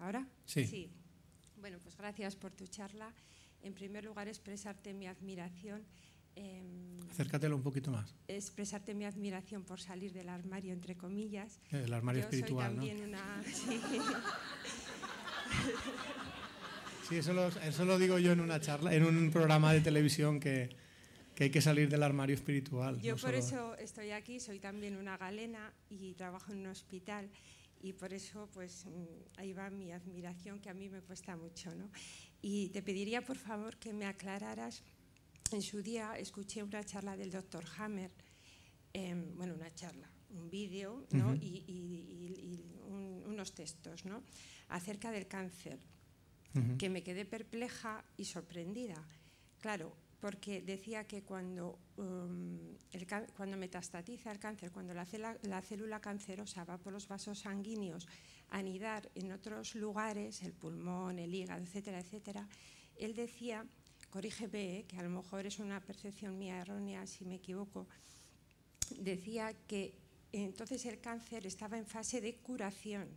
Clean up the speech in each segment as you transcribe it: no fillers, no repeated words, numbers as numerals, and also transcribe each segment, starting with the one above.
¿Ahora? Sí. Sí. Bueno, pues gracias por tu charla. En primer lugar, expresarte mi admiración. Acércatelo un poquito más. Expresarte mi admiración por salir del armario, entre comillas. El armario espiritual, soy también, ¿no? una... Sí. Sí, eso lo digo yo en una charla, en un programa de televisión que hay que salir del armario espiritual. Yo no por solo... eso estoy aquí, soy también una galena y trabajo en un hospital y por eso pues ahí va mi admiración, que a mí me cuesta mucho, ¿no? Y te pediría por favor que me aclararas, en su día escuché una charla del doctor Hammer, bueno, una charla, un vídeo, ¿no? y unos textos, ¿no? Acerca del cáncer, que me quedé perpleja y sorprendida. Claro, porque decía que cuando metastatiza el cáncer, cuando la célula cancerosa va por los vasos sanguíneos a anidar en otros lugares, el pulmón, el hígado, etcétera, etcétera, él decía, corrígeme, que a lo mejor es una percepción mía errónea si me equivoco, decía que entonces el cáncer estaba en fase de curación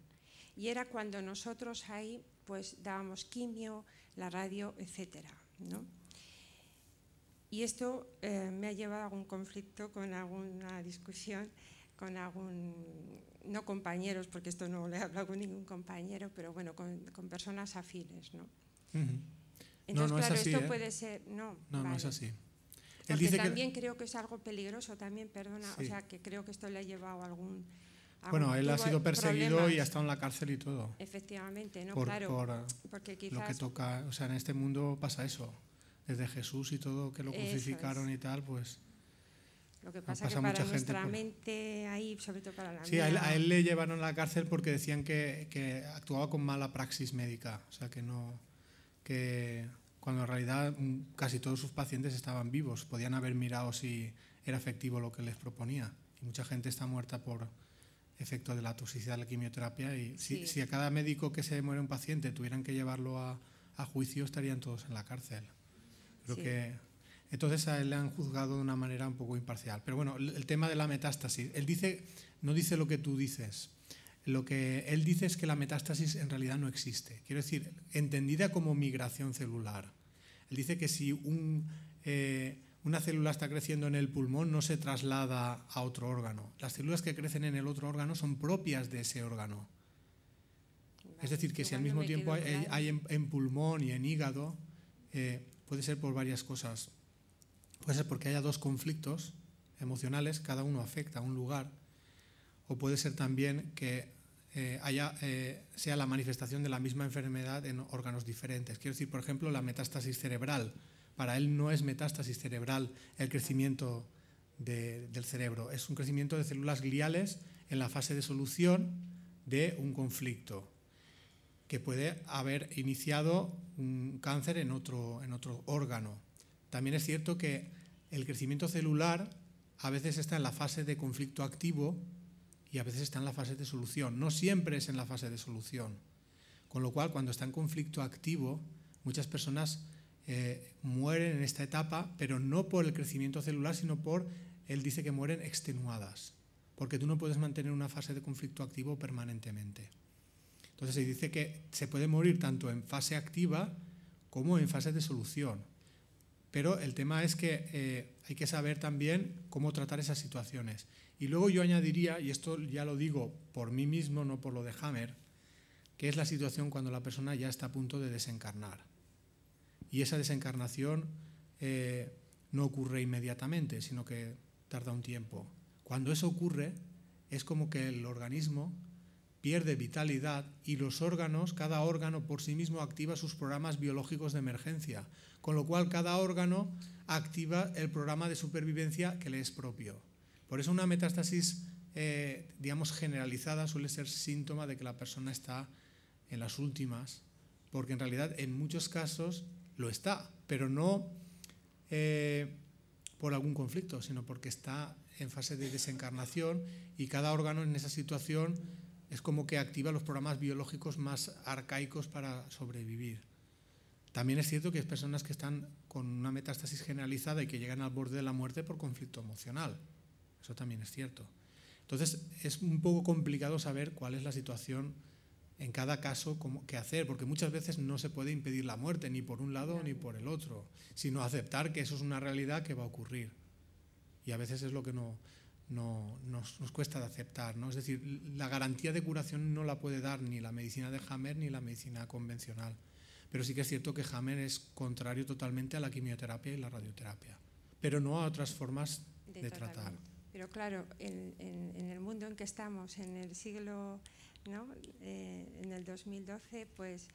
y era cuando nosotros ahí pues dábamos quimio, la radio, etcétera, ¿no? Y esto me ha llevado a algún conflicto con alguna discusión con no compañeros, porque esto no le he hablado con ningún compañero, pero bueno, con personas afines, ¿no? Entonces, no claro, es así, esto puede ser... No, no es así. Porque él dice también creo que es algo peligroso, también, perdona, sí. o sea, que creo que esto le ha llevado a algún... Bueno, él ha sido perseguido problemas. Y ha estado en la cárcel y todo. Efectivamente, ¿no? Claro, porque quizás... Lo que toca, o sea, en este mundo pasa eso. Desde Jesús y todo, que lo crucificaron y tal, pues... Lo que pasa es que para nuestra mente ahí, sobre todo para la sí, mía... a él le llevaron a la cárcel porque decían que actuaba con mala praxis médica. O sea, que cuando en realidad casi todos sus pacientes estaban vivos. Podían haber mirado si era efectivo lo que les proponía. Y mucha gente está muerta por efecto de la toxicidad de la quimioterapia. Y sí. si a cada médico que se muere un paciente tuvieran que llevarlo a juicio, estarían todos en la cárcel. Creo que entonces a él le han juzgado de una manera un poco imparcial. Pero bueno, el tema de la metástasis, él no dice lo que tú dices. Lo que él dice es que la metástasis en realidad no existe. Quiero decir, entendida como migración celular. Él dice que si una célula está creciendo en el pulmón, no se traslada a otro órgano. Las células que crecen en el otro órgano son propias de ese órgano. Es decir, que si al mismo tiempo hay en pulmón y en hígado, puede ser por varias cosas. Puede ser porque haya dos conflictos emocionales, cada uno afecta a un lugar, o puede ser también que sea la manifestación de la misma enfermedad en órganos diferentes. Quiero decir, por ejemplo, la metástasis cerebral. Para él no es metástasis cerebral el crecimiento del cerebro, es un crecimiento de células gliales en la fase de solución de un conflicto, que puede haber iniciado un cáncer en otro órgano. También es cierto que el crecimiento celular a veces está en la fase de conflicto activo y a veces está en la fase de solución. No siempre es en la fase de solución. Con lo cual, cuando está en conflicto activo, muchas personas mueren en esta etapa, pero no por el crecimiento celular, sino él dice que mueren extenuadas, porque tú no puedes mantener una fase de conflicto activo permanentemente. Entonces se dice que se puede morir tanto en fase activa como en fase de solución. Pero el tema es que hay que saber también cómo tratar esas situaciones. Y luego yo añadiría, y esto ya lo digo por mí mismo, no por lo de Hammer, que es la situación cuando la persona ya está a punto de desencarnar. Y esa desencarnación no ocurre inmediatamente, sino que tarda un tiempo. Cuando eso ocurre, es como que el organismo pierde vitalidad y los órganos, cada órgano por sí mismo activa sus programas biológicos de emergencia, con lo cual cada órgano activa el programa de supervivencia que le es propio. Por eso una metástasis, digamos, generalizada suele ser síntoma de que la persona está en las últimas, porque en realidad en muchos casos lo está, pero no por algún conflicto, sino porque está en fase de desencarnación y cada órgano en esa situación es como que activa los programas biológicos más arcaicos para sobrevivir. También es cierto que hay personas que están con una metástasis generalizada y que llegan al borde de la muerte por conflicto emocional. Eso también es cierto. Entonces, es un poco complicado saber cuál es la situación en cada caso qué hacer, porque muchas veces no se puede impedir la muerte, ni por un lado ni por el otro, sino aceptar que eso es una realidad que va a ocurrir. Y a veces es lo que nos cuesta de aceptar, ¿no? Es decir, la garantía de curación no la puede dar ni la medicina de Hammer ni la medicina convencional. Pero sí que es cierto que Hammer es contrario totalmente a la quimioterapia y la radioterapia, pero no a otras formas de tratar. Pero claro, en el mundo en que estamos, en el siglo, ¿no? En el 2012, pues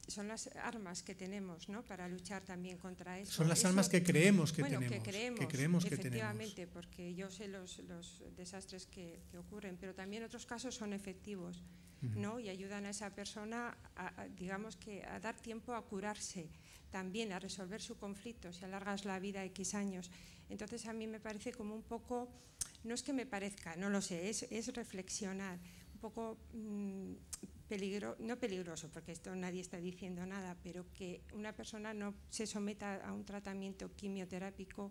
son las armas que tenemos, ¿no? Para luchar también contra eso. Son las armas que creemos que tenemos. Que creemos efectivamente, porque yo sé los desastres que ocurren, pero también otros casos son efectivos, ¿no? Y ayudan a esa persona, digamos que a dar tiempo a curarse, también a resolver su conflicto, si alargas la vida X años. Entonces a mí me parece como un poco, no es que me parezca, no lo sé, es reflexionar, un poco no peligroso, porque esto nadie está diciendo nada, pero que una persona no se someta a un tratamiento quimioterápico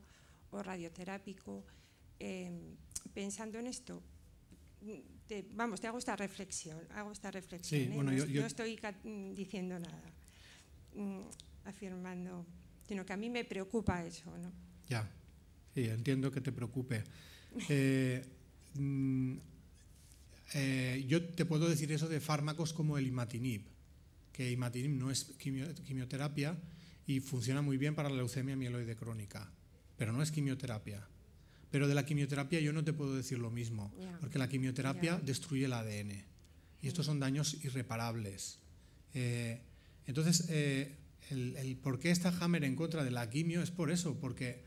o radioterápico pensando en esto. Te hago esta reflexión. Sí, bueno, no estoy diciendo nada, afirmando, sino que a mí me preocupa eso, ¿no? Ya, sí, entiendo que te preocupe. Yo te puedo decir eso de fármacos como el imatinib, que imatinib no es quimioterapia y funciona muy bien para la leucemia mieloide crónica, pero no es quimioterapia. Pero de la quimioterapia yo no te puedo decir lo mismo, porque la quimioterapia destruye el ADN y estos son daños irreparables. Entonces, el por qué está Hammer en contra de la quimio es por eso, porque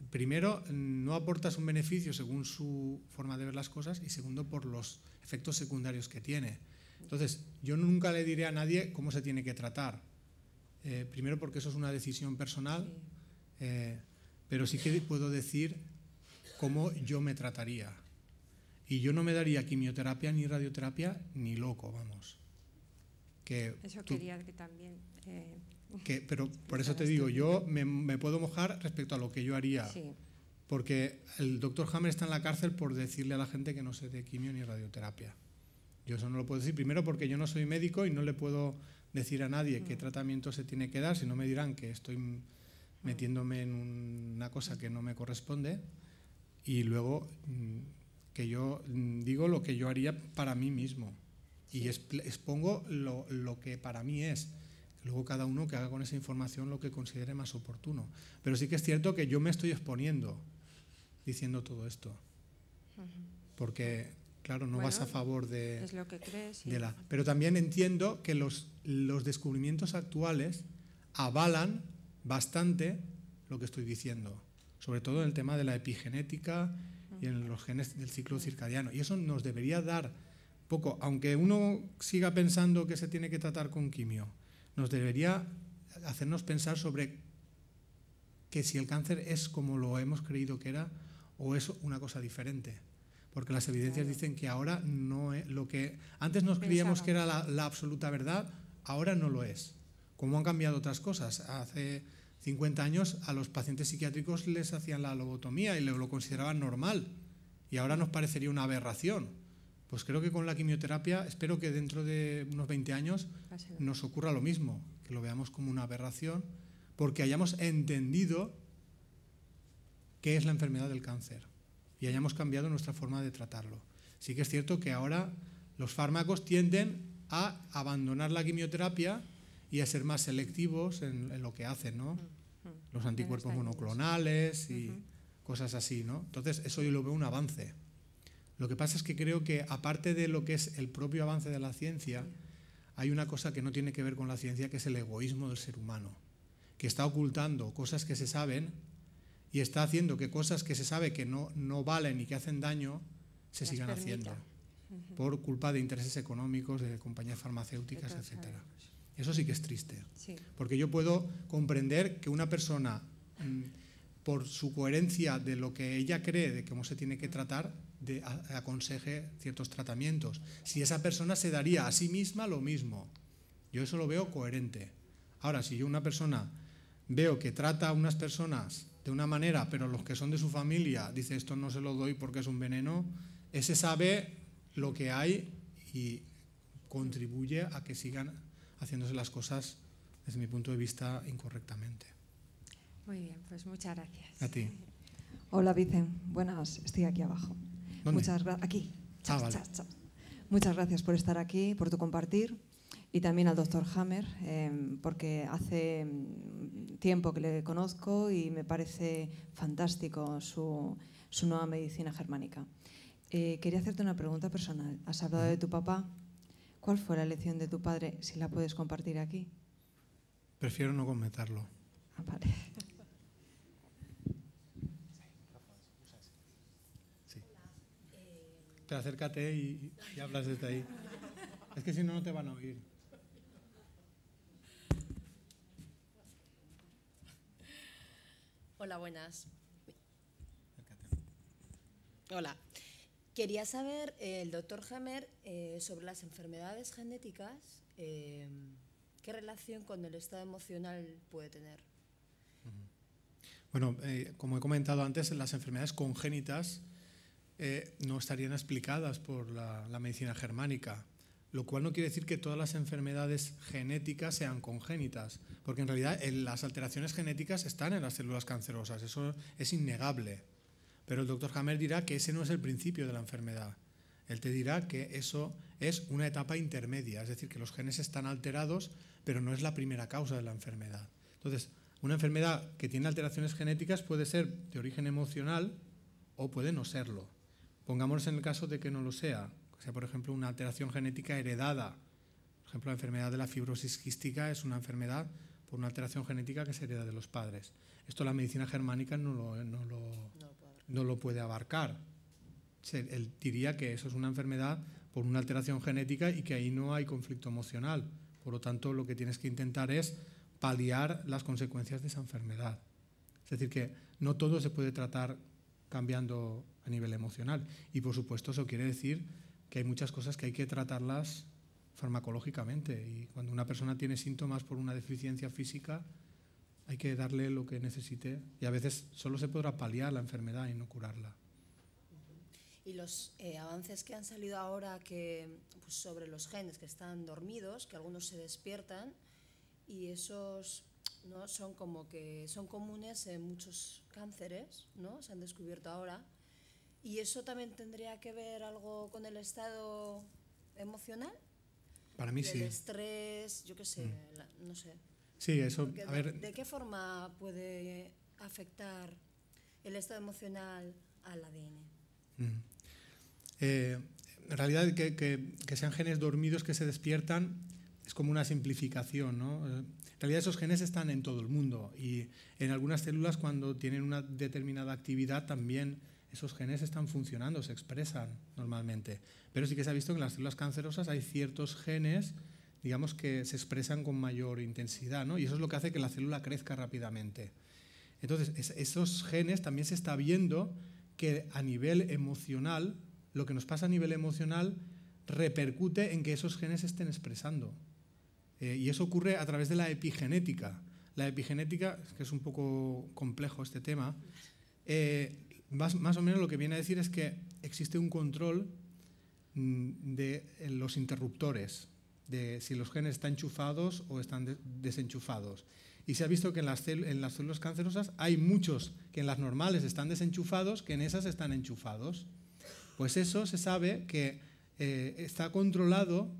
primero no aportas un beneficio según su forma de ver las cosas y segundo por los efectos secundarios que tiene. Entonces, yo nunca le diré a nadie cómo se tiene que tratar. Primero porque eso es una decisión personal, pero sí que puedo decir cómo yo me trataría. Y yo no me daría quimioterapia ni radioterapia ni loco, vamos. Eso quería que también... pero por eso te digo, yo me puedo mojar respecto a lo que yo haría. Sí. Porque el doctor Hammer está en la cárcel por decirle a la gente que no se dé quimio ni radioterapia. Yo eso no lo puedo decir, primero porque yo no soy médico y no le puedo decir a nadie qué tratamiento se tiene que dar, si no me dirán que estoy metiéndome en una cosa que no me corresponde, y luego que yo digo lo que yo haría para mí mismo y expongo lo que para mí es. Luego cada uno que haga con esa información lo que considere más oportuno. Pero sí que es cierto que yo me estoy exponiendo diciendo todo esto. Porque, claro, no vas a favor de... Es lo que crees. Sí. Pero también entiendo que los descubrimientos actuales avalan bastante lo que estoy diciendo. Sobre todo en el tema de la epigenética y en los genes del ciclo circadiano. Y eso nos debería dar poco, aunque uno siga pensando que se tiene que tratar con quimio, nos debería hacernos pensar sobre que si el cáncer es como lo hemos creído que era o es una cosa diferente. Porque las evidencias dicen que ahora no es lo que antes nos creíamos que era la absoluta verdad, ahora no lo es. Como han cambiado otras cosas. Hace 50 años a los pacientes psiquiátricos les hacían la lobotomía y lo consideraban normal. Y ahora nos parecería una aberración. Pues creo que con la quimioterapia, espero que dentro de unos 20 años nos ocurra lo mismo, que lo veamos como una aberración, porque hayamos entendido qué es la enfermedad del cáncer y hayamos cambiado nuestra forma de tratarlo. Sí que es cierto que ahora los fármacos tienden a abandonar la quimioterapia y a ser más selectivos en lo que hacen, ¿no? Los anticuerpos monoclonales y cosas así, ¿no? Entonces, eso yo lo veo un avance. Lo que pasa es que creo que, aparte de lo que es el propio avance de la ciencia, hay una cosa que no tiene que ver con la ciencia, que es el egoísmo del ser humano, que está ocultando cosas que se saben y está haciendo que cosas que se sabe que no valen y que hacen daño se sigan haciendo por culpa de intereses económicos, de compañías farmacéuticas, etcétera. Eso sí que es triste, porque yo puedo comprender que una persona, por su coherencia de lo que ella cree de cómo se tiene que tratar, aconseje ciertos tratamientos. Si esa persona se daría a sí misma lo mismo, yo eso lo veo coherente. Ahora, si yo una persona veo que trata a unas personas de una manera, pero los que son de su familia dice esto no se lo doy porque es un veneno, ese sabe lo que hay y contribuye a que sigan haciéndose las cosas, desde mi punto de vista, incorrectamente. Muy bien, pues muchas gracias. A ti. Hola, Vicen. Buenas, estoy aquí abajo. ¿Dónde? Muchas gracias. Aquí. Chao, Vale. chao, chao. Muchas gracias por estar aquí, por tu compartir, y también al doctor Hammer, porque hace tiempo que le conozco y me parece fantástico su nueva medicina germánica. Quería hacerte una pregunta personal. Has hablado de tu papá. ¿Cuál fue la lección de tu padre, si la puedes compartir aquí? Prefiero no comentarlo. Ah, vale. Sí. Pero acércate y hablas desde ahí. Es que si no, no te van a oír. Hola, buenas. Acércate. Hola. Quería saber, el doctor Hammer, sobre las enfermedades genéticas, ¿qué relación con el estado emocional puede tener? Bueno, como he comentado antes, las enfermedades congénitas no estarían explicadas por la medicina germánica, lo cual no quiere decir que todas las enfermedades genéticas sean congénitas, porque en realidad las alteraciones genéticas están en las células cancerosas, eso es innegable. Pero el doctor Hammer dirá que ese no es el principio de la enfermedad. Él te dirá que eso es una etapa intermedia, es decir, que los genes están alterados, pero no es la primera causa de la enfermedad. Entonces, una enfermedad que tiene alteraciones genéticas puede ser de origen emocional o puede no serlo. Pongámonos en el caso de que no lo sea, o sea, por ejemplo, una alteración genética heredada. Por ejemplo, la enfermedad de la fibrosis quística es una enfermedad por una alteración genética que se hereda de los padres. Esto la medicina germánica no lo puede abarcar. Él diría que eso es una enfermedad por una alteración genética y que ahí no hay conflicto emocional. Por lo tanto, lo que tienes que intentar es paliar las consecuencias de esa enfermedad. Es decir, que no todo se puede tratar cambiando a nivel emocional. Y, por supuesto, eso quiere decir que hay muchas cosas que hay que tratarlas farmacológicamente. Y cuando una persona tiene síntomas por una deficiencia física, hay que darle lo que necesite. Y a veces solo se podrá paliar la enfermedad y no curarla. Y los avances que han salido ahora pues, sobre los genes que están dormidos, que algunos se despiertan, y esos, ¿no?, son como que son comunes en muchos cánceres, ¿no?, se han descubierto ahora. ¿Y eso también tendría que ver algo con el estado emocional? Para mí sí. El estrés, yo qué sé, no sé. Sí, eso, Porque a ver. ¿De qué forma puede afectar el estado emocional al ADN? En realidad, que sean genes dormidos que se despiertan es como una simplificación, ¿no? En realidad esos genes están en todo el mundo y en algunas células cuando tienen una determinada actividad también esos genes están funcionando, se expresan normalmente. Pero sí que se ha visto que en las células cancerosas hay ciertos genes, digamos, que se expresan con mayor intensidad, ¿no? Y eso es lo que hace que la célula crezca rápidamente. Entonces, esos genes también se está viendo que a nivel emocional, lo que nos pasa a nivel emocional repercute en que esos genes estén expresando. Y eso ocurre a través de la epigenética. La epigenética, que es un poco complejo este tema, más o menos lo que viene a decir es que existe un control de los interruptores, de si los genes están enchufados o están desenchufados. Y se ha visto que en las células cancerosas hay muchos que en las normales están desenchufados, que en esas están enchufados. Pues eso se sabe que está controlado,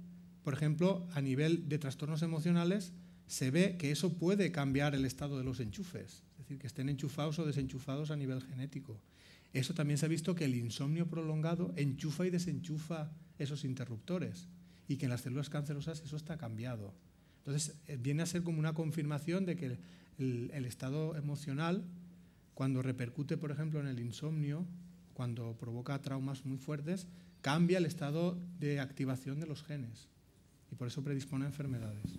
por ejemplo, a nivel de trastornos emocionales, se ve que eso puede cambiar el estado de los enchufes, es decir, que estén enchufados o desenchufados a nivel genético. Eso también se ha visto que el insomnio prolongado enchufa y desenchufa esos interruptores y que en las células cancerosas eso está cambiado. Entonces, viene a ser como una confirmación de que el estado emocional, cuando repercute, por ejemplo, en el insomnio, cuando provoca traumas muy fuertes, cambia el estado de activación de los genes y por eso predispone a enfermedades.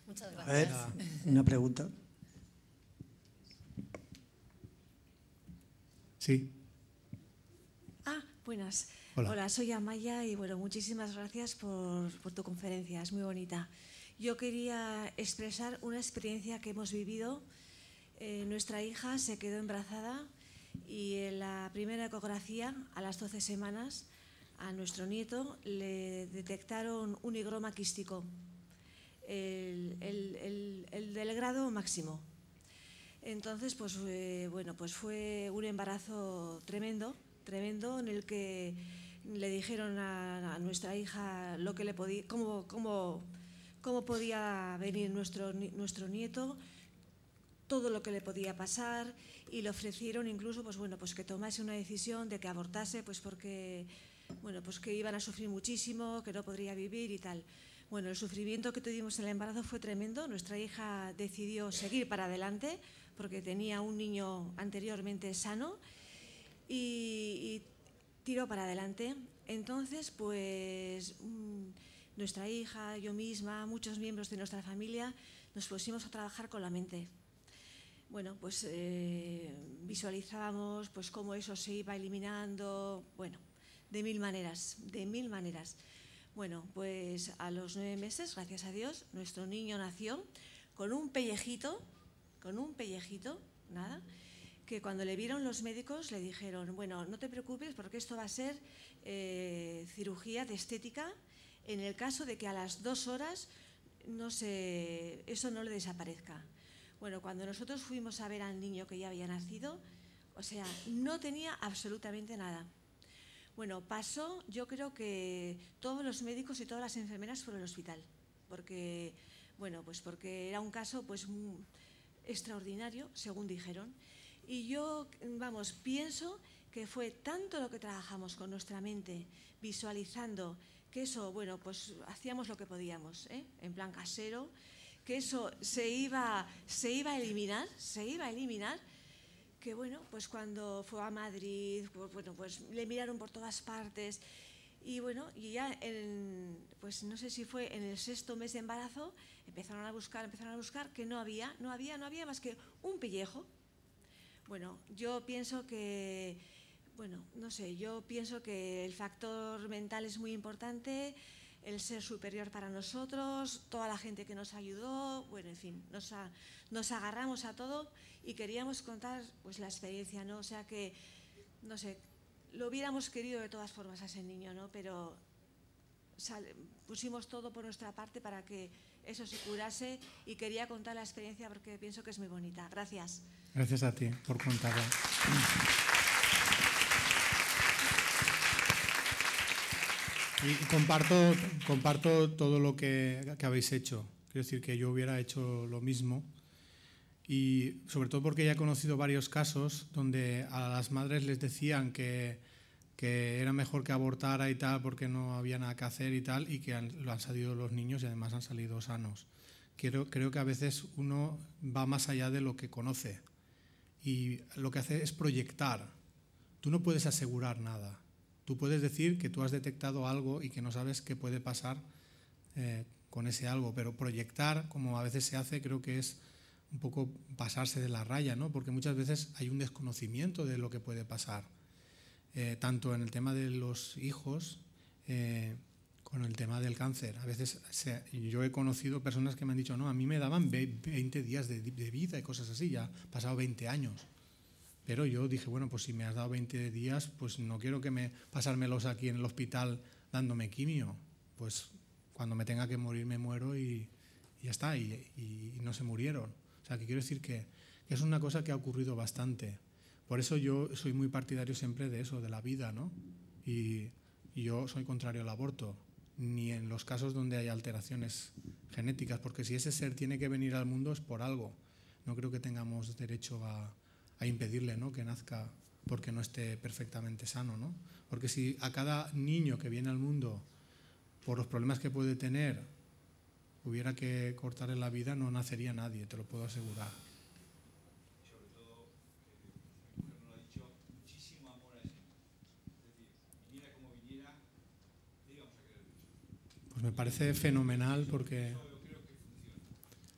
Muchas A ver, gracias. una pregunta. Sí. Buenas. Hola. Hola, soy Amaya y bueno, muchísimas gracias por tu conferencia, es muy bonita. Yo quería expresar una experiencia que hemos vivido. Nuestra hija se quedó embarazada y en la primera ecografía, a las 12 semanas, a nuestro nieto le detectaron un higroma quístico, el del grado máximo. Entonces, pues bueno, pues fue un embarazo tremendo, en el que le dijeron a nuestra hija lo que le podía, cómo podía venir nuestro nieto, todo lo que le podía pasar, y le ofrecieron incluso pues bueno, pues que tomase una decisión de que abortase, pues porque bueno, pues que iban a sufrir muchísimo, que no podría vivir y tal. Bueno, el sufrimiento que tuvimos en el embarazo fue tremendo. Nuestra hija decidió seguir para adelante porque tenía un niño anteriormente sano y tiró para adelante. Entonces, pues nuestra hija, yo misma, muchos miembros de nuestra familia nos pusimos a trabajar con la mente. Bueno, pues visualizábamos pues cómo eso se iba eliminando, bueno, de mil maneras, de mil maneras. Bueno, pues a los 9 meses, gracias a Dios, nuestro niño nació con un pellejito, nada, que cuando le vieron los médicos le dijeron, bueno, no te preocupes porque esto va a ser cirugía de estética en el caso de que a las 2 horas eso no le desaparezca. Bueno, cuando nosotros fuimos a ver al niño que ya había nacido, o sea, no tenía absolutamente nada. Bueno, pasó, yo creo que todos los médicos y todas las enfermeras por el hospital, porque, bueno, pues porque era un caso pues extraordinario, según dijeron. Y yo, vamos, pienso que fue tanto lo que trabajamos con nuestra mente, visualizando que eso, bueno, pues hacíamos lo que podíamos, en plan casero, que eso se iba a eliminar, que bueno, pues cuando fue a Madrid, bueno, pues le miraron por todas partes y bueno, y ya pues no sé si fue en el 6.º mes de embarazo, empezaron a buscar, que no había más que un pellejo. Bueno, yo pienso que, bueno, no sé, yo pienso que el factor mental es muy importante, el ser superior para nosotros, toda la gente que nos ayudó, bueno, en fin, nos agarramos a todo y queríamos contar pues la experiencia, ¿no? O sea que, no sé, lo hubiéramos querido de todas formas a ese niño, ¿no? Pero pusimos todo por nuestra parte para que eso se curase y quería contar la experiencia porque pienso que es muy bonita. Gracias. Gracias a ti por contarlo. Y comparto todo lo que habéis hecho. Quiero decir que yo hubiera hecho lo mismo. Y sobre todo porque ya he conocido varios casos donde a las madres les decían que era mejor que abortara y tal porque no había nada que hacer y tal, y que lo han salido los niños y además han salido sanos. Creo que a veces uno va más allá de lo que conoce y lo que hace es proyectar. Tú no puedes asegurar nada. Tú puedes decir que tú has detectado algo y que no sabes qué puede pasar con ese algo, pero proyectar, como a veces se hace, creo que es un poco pasarse de la raya, ¿no? Porque muchas veces hay un desconocimiento de lo que puede pasar, tanto en el tema de los hijos con el tema del cáncer. A veces yo he conocido personas que me han dicho, no, a mí me daban 20 días de vida y cosas así, ya han pasado 20 años. Pero yo dije, bueno, pues si me has dado 20 días, pues no quiero pasármelos aquí en el hospital dándome quimio. Pues cuando me tenga que morir me muero y ya está, y no se murieron. O sea, que quiero decir que es una cosa que ha ocurrido bastante. Por eso yo soy muy partidario siempre de eso, de la vida, ¿no? Y yo soy contrario al aborto, ni en los casos donde hay alteraciones genéticas, porque si ese ser tiene que venir al mundo es por algo. No creo que tengamos derecho a impedirle, ¿no?, que nazca porque no esté perfectamente sano, ¿no? Porque si a cada niño que viene al mundo, por los problemas que puede tener, hubiera que cortarle la vida, no nacería nadie, te lo puedo asegurar. Sobre todo, como lo ha dicho, muchísimo amor a ese niño. Es decir, viniera como viniera, le íbamos a querer mucho. Pues me parece fenomenal porque... Eso yo creo que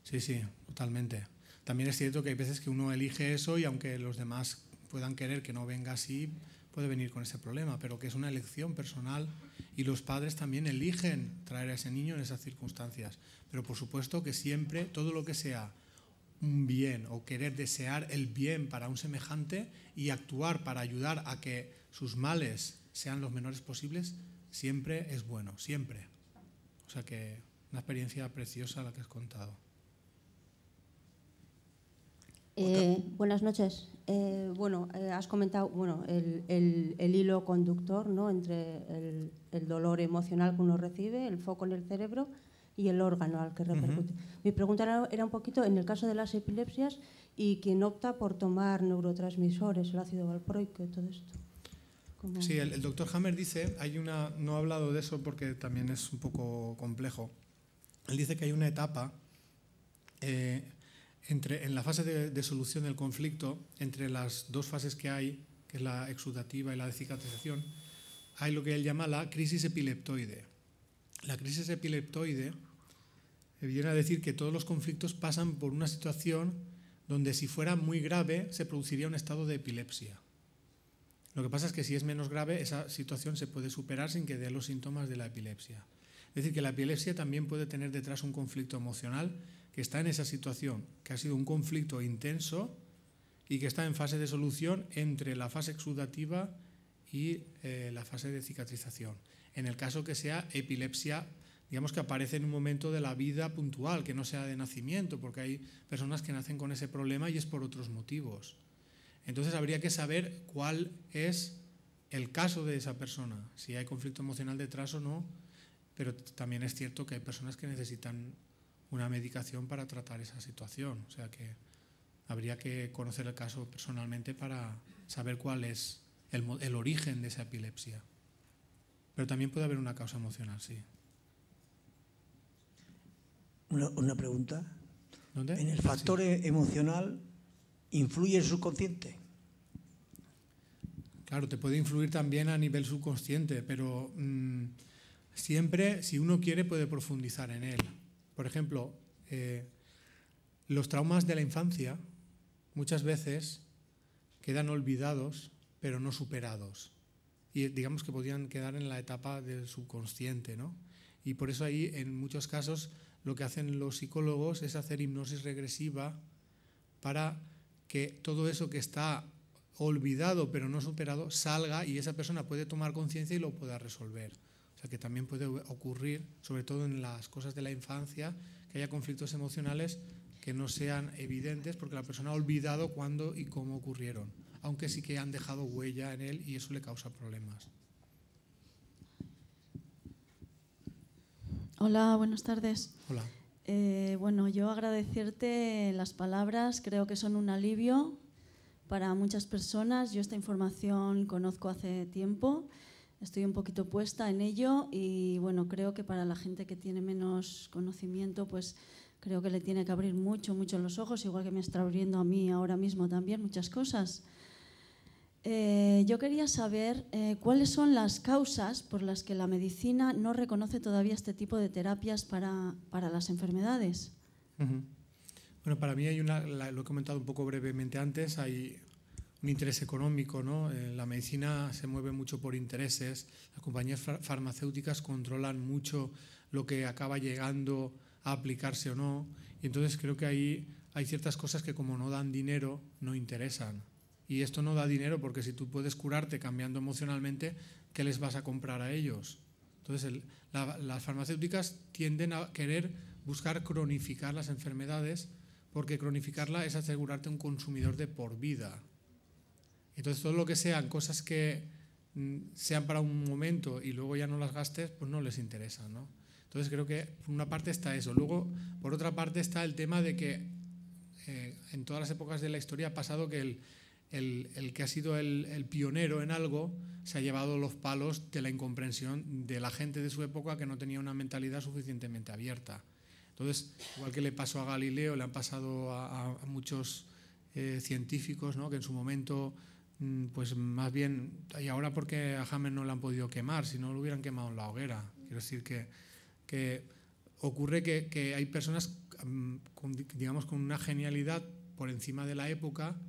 funciona. Sí, totalmente. También es cierto que hay veces que uno elige eso y aunque los demás puedan querer que no venga así, puede venir con ese problema, pero que es una elección personal y los padres también eligen traer a ese niño en esas circunstancias. Pero por supuesto que siempre todo lo que sea un bien o querer desear el bien para un semejante y actuar para ayudar a que sus males sean los menores posibles, siempre es bueno, siempre. O sea que una experiencia preciosa la que has contado. Buenas noches. Has comentado el hilo conductor, ¿no?, entre el dolor emocional que uno recibe, el foco en el cerebro y el órgano al que repercute. Mi pregunta era un poquito en el caso de las epilepsias y quien opta por tomar neurotransmisores, el ácido valproico y todo esto. Sí, el doctor Hammer dice, no ha hablado de eso porque también es un poco complejo. Él dice que hay una etapa en la fase de solución del conflicto, entre las dos fases que hay, que es la exudativa y la de cicatrización, hay lo que él llama la crisis epileptoide. La crisis epileptoide viene a decir que todos los conflictos pasan por una situación donde si fuera muy grave se produciría un estado de epilepsia. Lo que pasa es que si es menos grave, esa situación se puede superar sin que dé los síntomas de la epilepsia. Es decir, que la epilepsia también puede tener detrás un conflicto emocional que está en esa situación, que ha sido un conflicto intenso y que está en fase de solución entre la fase exudativa y la fase de cicatrización. En el caso que sea epilepsia, digamos que aparece en un momento de la vida puntual, que no sea de nacimiento, porque hay personas que nacen con ese problema y es por otros motivos. Entonces habría que saber cuál es el caso de esa persona, si hay conflicto emocional detrás o no, pero también es cierto que hay personas que necesitan una medicación para tratar esa situación. O sea que habría que conocer el caso personalmente para saber cuál es el origen de esa epilepsia. Pero también puede haber una causa emocional, sí. Una pregunta. ¿Dónde? ¿En el factor emocional influye el subconsciente? Claro, te puede influir también a nivel subconsciente, pero siempre, si uno quiere, puede profundizar en él. Por ejemplo, los traumas de la infancia muchas veces quedan olvidados, pero no superados. Y digamos que podrían quedar en la etapa del subconsciente, ¿no? Y por eso ahí, en muchos casos, lo que hacen los psicólogos es hacer hipnosis regresiva para que todo eso que está olvidado pero no superado salga y esa persona puede tomar conciencia y lo pueda resolver. O sea que también puede ocurrir, sobre todo en las cosas de la infancia, que haya conflictos emocionales que no sean evidentes porque la persona ha olvidado cuándo y cómo ocurrieron, aunque sí que han dejado huella en él y eso le causa problemas. Hola, buenas tardes. Hola. Yo agradecerte las palabras, creo que son un alivio para muchas personas. Yo esta información conozco hace tiempo, estoy un poquito puesta en ello y creo que para la gente que tiene menos conocimiento, pues creo que le tiene que abrir mucho los ojos, igual que me está abriendo a mí ahora mismo también muchas cosas. Yo quería saber cuáles son las causas por las que la medicina no reconoce todavía este tipo de terapias para las enfermedades. Bueno, para mí lo he comentado un poco brevemente antes, hay un interés económico, ¿no? La medicina se mueve mucho por intereses, las compañías farmacéuticas controlan mucho lo que acaba llegando a aplicarse o no, y entonces creo que ahí hay ciertas cosas que como no dan dinero, no interesan. Y esto no da dinero porque si tú puedes curarte cambiando emocionalmente, ¿qué les vas a comprar a ellos? Entonces las farmacéuticas tienden a querer buscar cronificar las enfermedades porque cronificarla es asegurarte un consumidor de por vida. Entonces todo lo que sean cosas que sean para un momento y luego ya no las gastes, pues no les interesa, ¿no? Entonces creo que por una parte está eso. Luego, por otra parte está el tema de que en todas las épocas de la historia ha pasado que el que ha sido el pionero en algo se ha llevado los palos de la incomprensión de la gente de su época que no tenía una mentalidad suficientemente abierta. Entonces, igual que le pasó a Galileo, le han pasado a muchos científicos, ¿no? Que en su momento, pues más bien, y ahora porque a Hammer no le han podido quemar, si no lo hubieran quemado en la hoguera. Quiero decir que ocurre que hay personas con una genialidad por encima de la época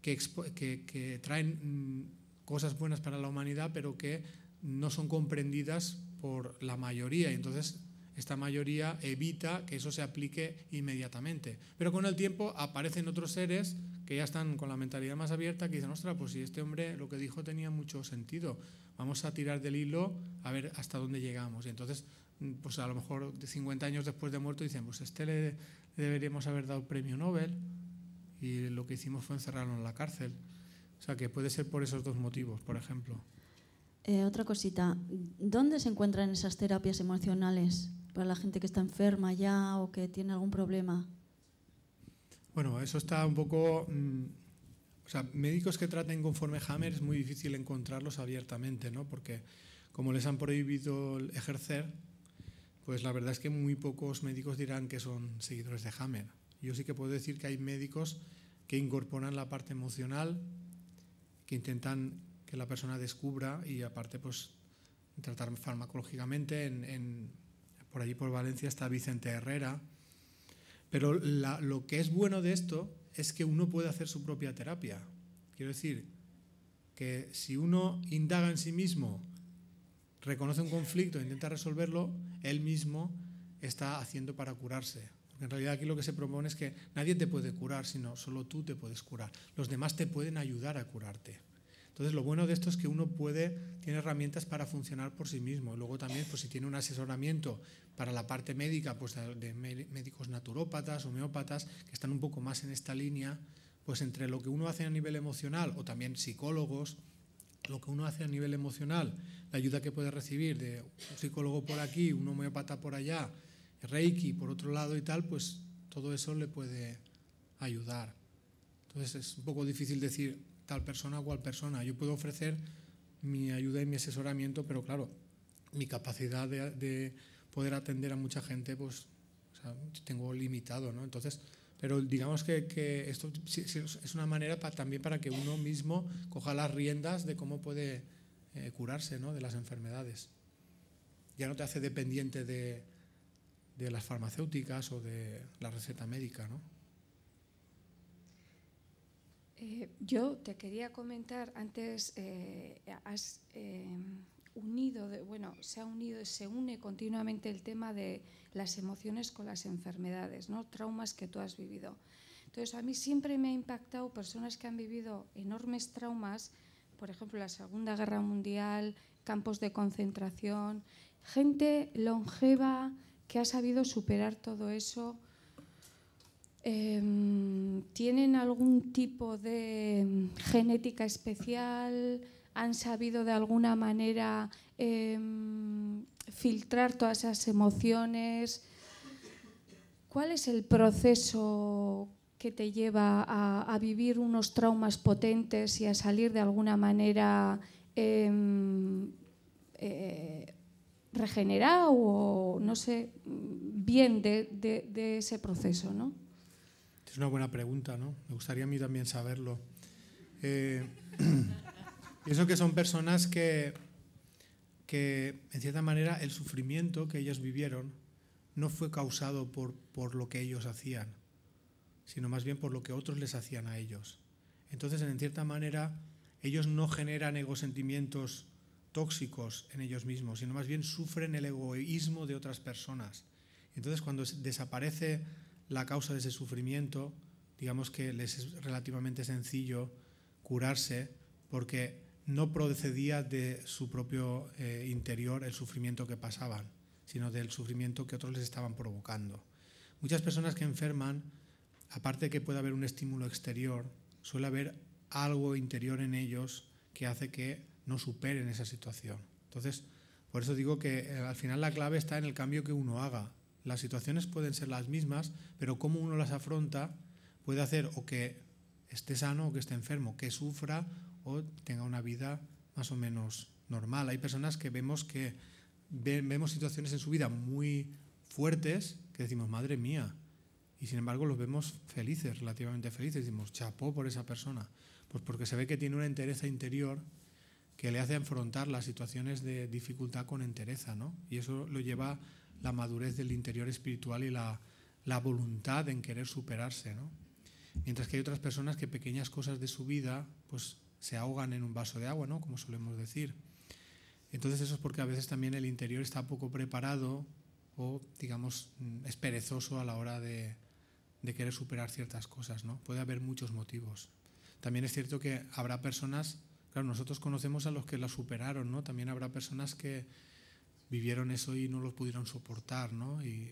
que traen cosas buenas para la humanidad, pero que no son comprendidas por la mayoría. Y entonces esta mayoría evita que eso se aplique inmediatamente. Pero con el tiempo aparecen otros seres que ya están con la mentalidad más abierta, que dicen, ostras, pues si este hombre lo que dijo tenía mucho sentido, vamos a tirar del hilo a ver hasta dónde llegamos. Y entonces, pues a lo mejor 50 años después de muerto dicen, pues le deberíamos haber dado el premio Nobel y lo que hicimos fue encerrarlo en la cárcel. O sea, que puede ser por esos dos motivos, por ejemplo. Otra cosita, ¿dónde se encuentran esas terapias emocionales para la gente que está enferma ya o que tiene algún problema? Bueno, eso está un poco... o sea, médicos que traten conforme Hammer es muy difícil encontrarlos abiertamente, ¿no? Porque como les han prohibido ejercer, pues la verdad es que muy pocos médicos dirán que son seguidores de Hammer. Yo sí que puedo decir que hay médicos que incorporan la parte emocional, que intentan que la persona descubra y aparte pues tratar farmacológicamente. Por allí por Valencia está Vicente Herrera. Pero lo que es bueno de esto es que uno puede hacer su propia terapia. Quiero decir que si uno indaga en sí mismo, reconoce un conflicto e intenta resolverlo, él mismo está haciendo para curarse. Porque en realidad aquí lo que se propone es que nadie te puede curar, sino solo tú te puedes curar. Los demás te pueden ayudar a curarte. Entonces lo bueno de esto es que uno tiene herramientas para funcionar por sí mismo. Y luego también, pues si tiene un asesoramiento para la parte médica, pues de médicos naturópatas, homeópatas, que están un poco más en esta línea, pues entre lo que uno hace a nivel emocional, o también psicólogos, lo que uno hace a nivel emocional, la ayuda que puede recibir de un psicólogo por aquí, un homeópata por allá, Reiki por otro lado y tal, pues todo eso le puede ayudar. Entonces es un poco difícil decir tal persona o cual persona. Yo puedo ofrecer mi ayuda y mi asesoramiento, pero claro, mi capacidad de poder atender a mucha gente, pues o sea, tengo limitado, ¿no? Entonces, pero digamos que esto es una manera también para que uno mismo coja las riendas de cómo puede curarse, ¿no? De las enfermedades. Ya no te hace dependiente de las farmacéuticas o de la receta médica, ¿no? Yo te quería comentar, antes has unido, se une continuamente el tema de las emociones con las enfermedades, ¿no? Traumas que tú has vivido. Entonces, a mí siempre me ha impactado personas que han vivido enormes traumas, por ejemplo, la Segunda Guerra Mundial, campos de concentración, gente longeva que ha sabido superar todo eso. ¿Tienen algún tipo de genética especial? ¿Han sabido de alguna manera filtrar todas esas emociones? ¿Cuál es el proceso que te lleva a vivir unos traumas potentes y a salir de alguna manera regenerado o, no sé, bien de ese proceso, ¿no? Es una buena pregunta, ¿no? Me gustaría a mí también saberlo. Pienso que son personas que en cierta manera el sufrimiento que ellos vivieron no fue causado por lo que ellos hacían, sino más bien por lo que otros les hacían a ellos. Entonces, en cierta manera, ellos no generan egosentimientos tóxicos en ellos mismos, sino más bien sufren el egoísmo de otras personas. Entonces, cuando desaparece la causa de ese sufrimiento, digamos que les es relativamente sencillo curarse porque no procedía de su propio interior el sufrimiento que pasaban, sino del sufrimiento que otros les estaban provocando. Muchas personas que enferman, aparte de que pueda haber un estímulo exterior, suele haber algo interior en ellos que hace que no superen esa situación. Entonces, por eso digo que al final la clave está en el cambio que uno haga. Las situaciones pueden ser las mismas, pero cómo uno las afronta puede hacer o que esté sano o que esté enfermo, que sufra o tenga una vida más o menos normal. Hay personas que vemos situaciones en su vida muy fuertes que decimos, madre mía, y sin embargo los vemos felices, relativamente felices. Decimos, chapó por esa persona. Pues porque se ve que tiene una entereza interior que le hace afrontar las situaciones de dificultad con entereza, ¿no? Y eso lo lleva la madurez del interior espiritual y la voluntad en querer superarse, ¿no? Mientras que hay otras personas que pequeñas cosas de su vida pues se ahogan en un vaso de agua, ¿no? Como solemos decir. Entonces eso es porque a veces también el interior está poco preparado o, digamos, es perezoso a la hora de querer superar ciertas cosas, ¿no? Puede haber muchos motivos. También es cierto que habrá personas, claro, nosotros conocemos a los que la superaron, ¿no? También habrá personas que vivieron eso y no lo pudieron soportar, ¿no? Y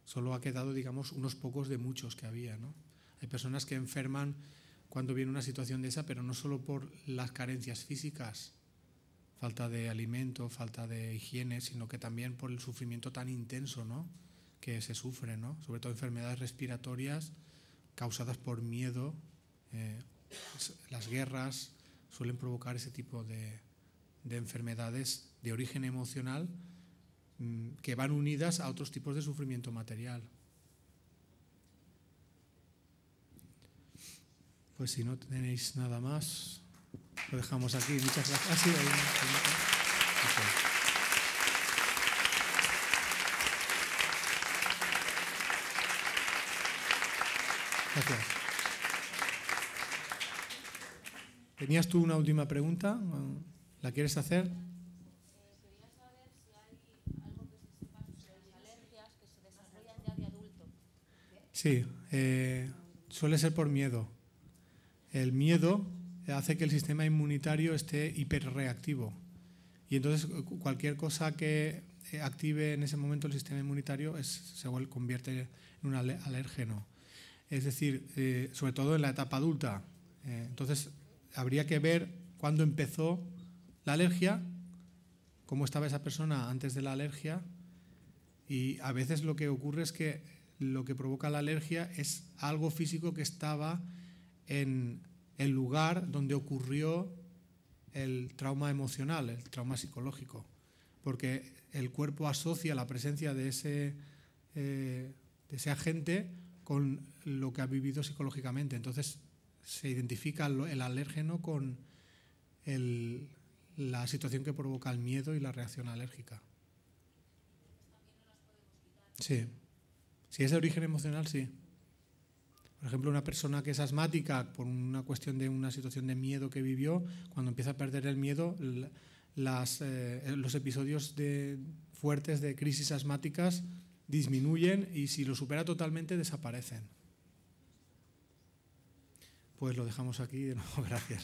solo ha quedado, digamos, unos pocos de muchos que había, ¿no? Hay personas que enferman cuando viene una situación de esa, pero no solo por las carencias físicas, falta de alimento, falta de higiene, sino que también por el sufrimiento tan intenso, ¿no?, que se sufre, ¿no? Sobre todo enfermedades respiratorias causadas por miedo. Las guerras suelen provocar ese tipo de enfermedades de origen emocional que van unidas a otros tipos de sufrimiento material. Pues si no tenéis nada más, lo dejamos aquí. Muchas gracias. Ah, sí, hay una pregunta. Gracias. ¿Tenías tú una última pregunta? ¿La quieres hacer? Quería saber si hay algo que se sepa sobre las alergias que se desarrollan ya de adulto. Sí, suele ser por miedo. El miedo hace que el sistema inmunitario esté hiperreactivo y entonces cualquier cosa que active en ese momento el sistema inmunitario se convierte en un alérgeno. Es decir, sobre todo en la etapa adulta. Entonces habría que ver cuándo empezó la alergia, cómo estaba esa persona antes de la alergia, y a veces lo que ocurre es que lo que provoca la alergia es algo físico que estaba en el lugar donde ocurrió el trauma emocional, el trauma psicológico, porque el cuerpo asocia la presencia de ese agente con lo que ha vivido psicológicamente. Entonces se identifica el alérgeno con la situación que provoca el miedo y la reacción alérgica. Sí. Si es de origen emocional, sí. Por ejemplo, una persona que es asmática por una cuestión de una situación de miedo que vivió, cuando empieza a perder el miedo, los episodios fuertes de crisis asmáticas disminuyen y si lo supera totalmente desaparecen. Pues lo dejamos aquí de nuevo. Gracias.